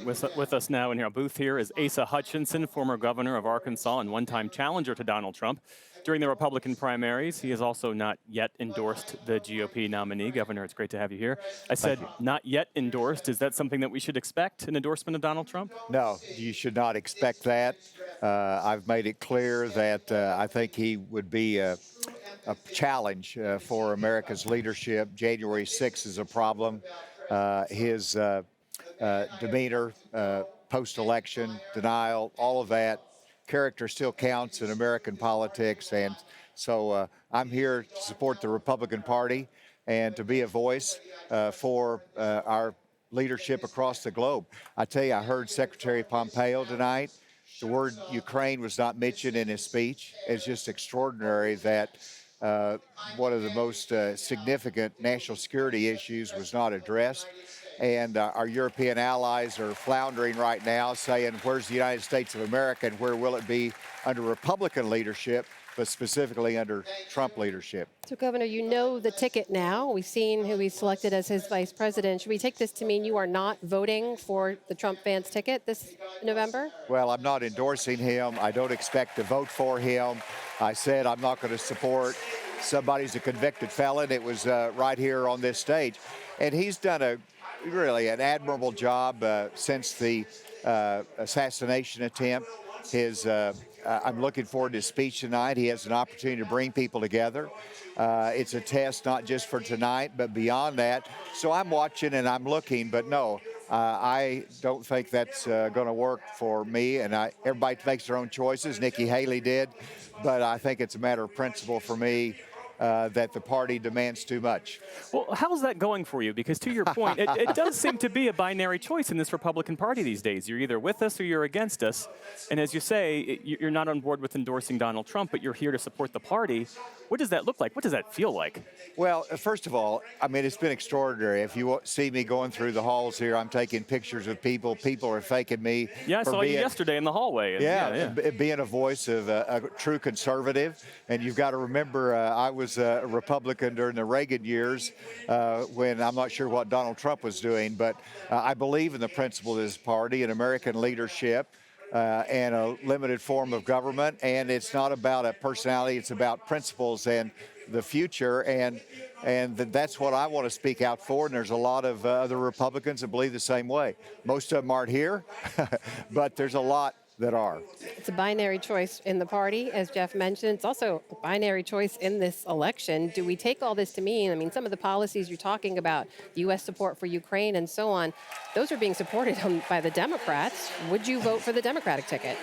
With us now in our booth here is Asa Hutchinson, former governor of Arkansas and one-time challenger to Donald Trump during the Republican primaries. He has also not yet endorsed the GOP nominee. Governor, it's great to have you here. I said not yet endorsed. Is that something that we should expect, an endorsement of Donald Trump? No, you should not expect that. I've made it clear that I think he would be a challenge for America's leadership. January 6th is a problem. His demeanor, post-election, denial, all of that, character still counts in American politics. And so I'm here to support the Republican Party and to be a voice for our leadership across the globe. I tell you, I heard Secretary Pompeo tonight. The word Ukraine was not mentioned in his speech. It's just extraordinary that one of the most significant national security issues was not addressed. And our European allies are floundering right now, saying, where's the United States of America and where will it be under Republican leadership, but specifically under Trump leadership? So, Governor, you know the ticket now. We've seen who he selected as his vice president. Should we take this to mean you are not voting for the Trump Vance ticket this November? Well, I'm not endorsing him. I don't expect to vote for him. I said I'm not going to support somebody who's a convicted felon. It was right here on this stage. And he's done really an admirable job since the assassination attempt. I'm looking forward to his speech tonight. He has an opportunity to bring people together. It's a test not just for tonight, but beyond that. So I'm watching and I'm looking, but no, I don't think that's going to work for me. And everybody makes their own choices. Nikki Haley did, but I think it's a matter of principle for me. That the party demands too much. Well, how's that going for you? Because to your point, it does seem to be a binary choice in this Republican Party these days. You're either with us or you're against us. And as you say, you're not on board with endorsing Donald Trump, but you're here to support the party. What does that look like? What does that feel like? Well, first of all, I mean, it's been extraordinary. If you see me going through the halls here, I'm taking pictures of people. People are thanking me. Yeah, I saw you yesterday in the hallway. Being a voice of a true conservative. And you've got to remember, I was a Republican during the Reagan years when I'm not sure what Donald Trump was doing, but I believe in the principle of this party and American leadership. And a limited form of government, and it's not about a personality, it's about principles and the future, and that's what I want to speak out for, and there's a lot of other Republicans that believe the same way. Most of them aren't here, but there's a lot that are. It's a binary choice in the party, as Jeff mentioned. It's also a binary choice in this election. Do we take all this to mean, I mean, some of the policies you're talking about, the U.S. support for Ukraine and so on, those are being supported by the Democrats. Would you vote for the Democratic ticket?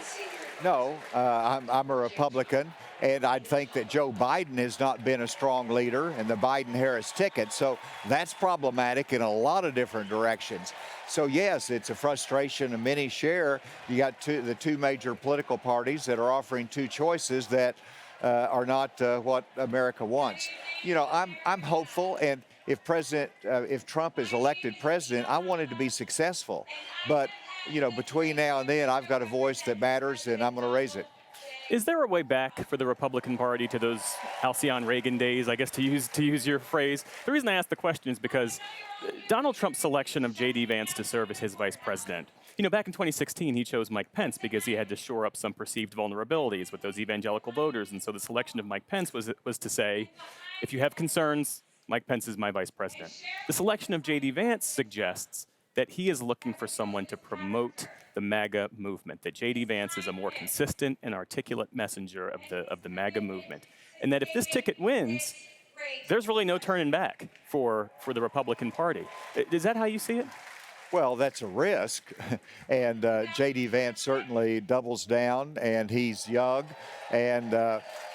No, I'm a Republican, and I think that Joe Biden has not been a strong leader in the Biden-Harris ticket, so that's problematic in a lot of different directions. So, yes, it's a frustration and many share. You got the two major political parties that are offering two choices that are not what America wants. You know, I'm hopeful, and if Trump is elected president, I want it to be successful. But you know, between now and then, I've got a voice that matters, and I'm going to raise it. Is there a way back for the Republican Party to those halcyon Reagan days, I guess, to use your phrase? The reason I ask the question is because Donald Trump's selection of J.D. Vance to serve as his vice president, you know, back in 2016, he chose Mike Pence because he had to shore up some perceived vulnerabilities with those evangelical voters. And so the selection of Mike Pence was to say, if you have concerns, Mike Pence is my vice president. The selection of J.D. Vance suggests that he is looking for someone to promote the MAGA movement, that J.D. Vance is a more consistent and articulate messenger of the MAGA movement, and that if this ticket wins, there's really no turning back for the Republican Party. Is that how you see it? Well, that's a risk, and J.D. Vance certainly doubles down, and he's young, and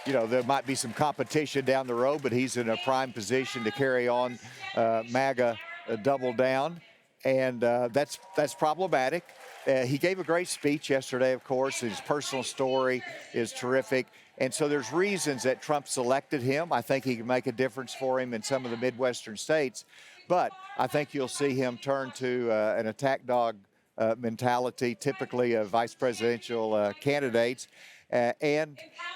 you know, there might be some competition down the road, but he's in a prime position to carry on MAGA double down. And that's problematic. He gave a great speech yesterday, of course. His personal story is terrific. And so there's reasons that Trump selected him. I think he can make a difference for him in some of the Midwestern states. But I think you'll see him turn to an attack dog mentality, typically of vice presidential candidates. You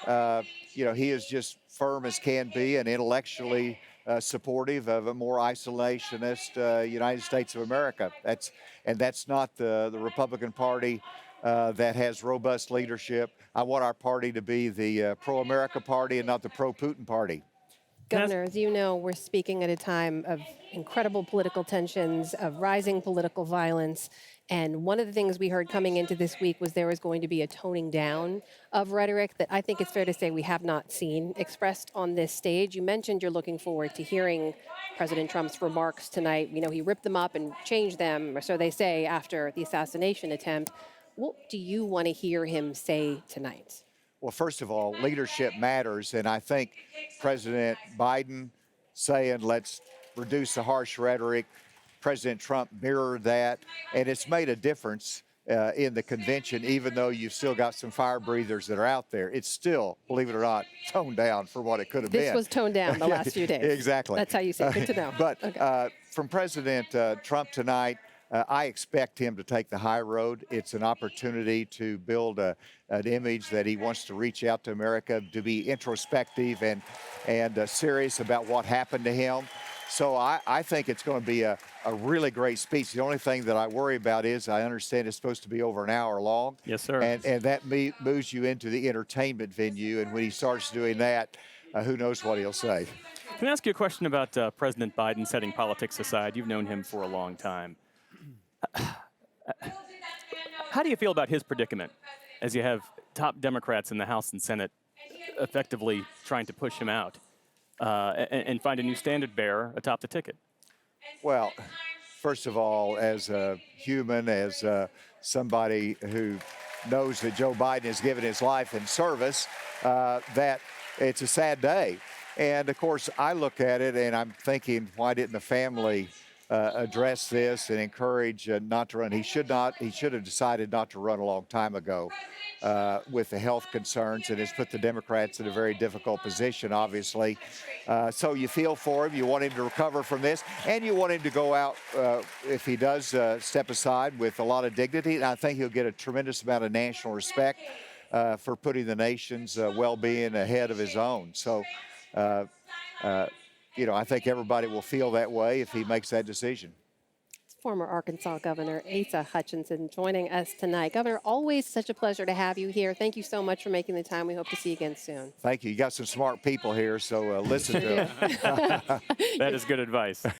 know, he is just firm as can be and intellectually supportive of a more isolationist United States of America. That's not the Republican Party that has robust leadership. I want our party to be the pro-America party and not the pro-Putin party. Governor, as you know, we're speaking at a time of incredible political tensions, of rising political violence. And one of the things we heard coming into this week was there was going to be a toning down of rhetoric that I think it's fair to say we have not seen expressed on this stage. You mentioned you're looking forward to hearing President Trump's remarks tonight. You know, he ripped them up and changed them, or so they say, after the assassination attempt. What do you want to hear him say tonight? Well, first of all, leadership matters, and I think President Biden saying, let's reduce the harsh rhetoric, President Trump mirrored that, and it's made a difference in the convention, even though you've still got some fire breathers that are out there. It's still, believe it or not, toned down for what it could have been. This was toned down the last few days. Exactly. That's how you say it. Good to know. But Okay. From President Trump tonight, I expect him to take the high road. It's an opportunity to build an image that he wants to reach out to America, to be introspective and serious about what happened to him. So I think it's going to be a really great speech. The only thing that I worry about is I understand it's supposed to be over an hour long. Yes, sir. And that moves you into the entertainment venue. And when he starts doing that, who knows what he'll say. Can I ask you a question about President Biden setting politics aside? You've known him for a long time. How do you feel about his predicament as you have top Democrats in the House and Senate effectively trying to push him out and find a new standard bearer atop the ticket? Well, first of all, as a human, as somebody who knows that Joe Biden has given his life in service, that it's a sad day. And of course, I look at it and I'm thinking, why didn't the family address this and encourage not to run? He should have decided not to run a long time ago with the health concerns, and has put the Democrats in a very difficult position, obviously. So you feel for him. You want him to recover from this, and you want him to go out, if he does step aside, with a lot of dignity. And I think he'll get a tremendous amount of national respect for putting the nation's well-being ahead of his own. So, you know, I think everybody will feel that way if he makes that decision. Former Arkansas Governor Asa Hutchinson joining us tonight. Governor, always such a pleasure to have you here. Thank you so much for making the time. We hope to see you again soon. Thank you. You got some smart people here, so listen to them. That is good advice.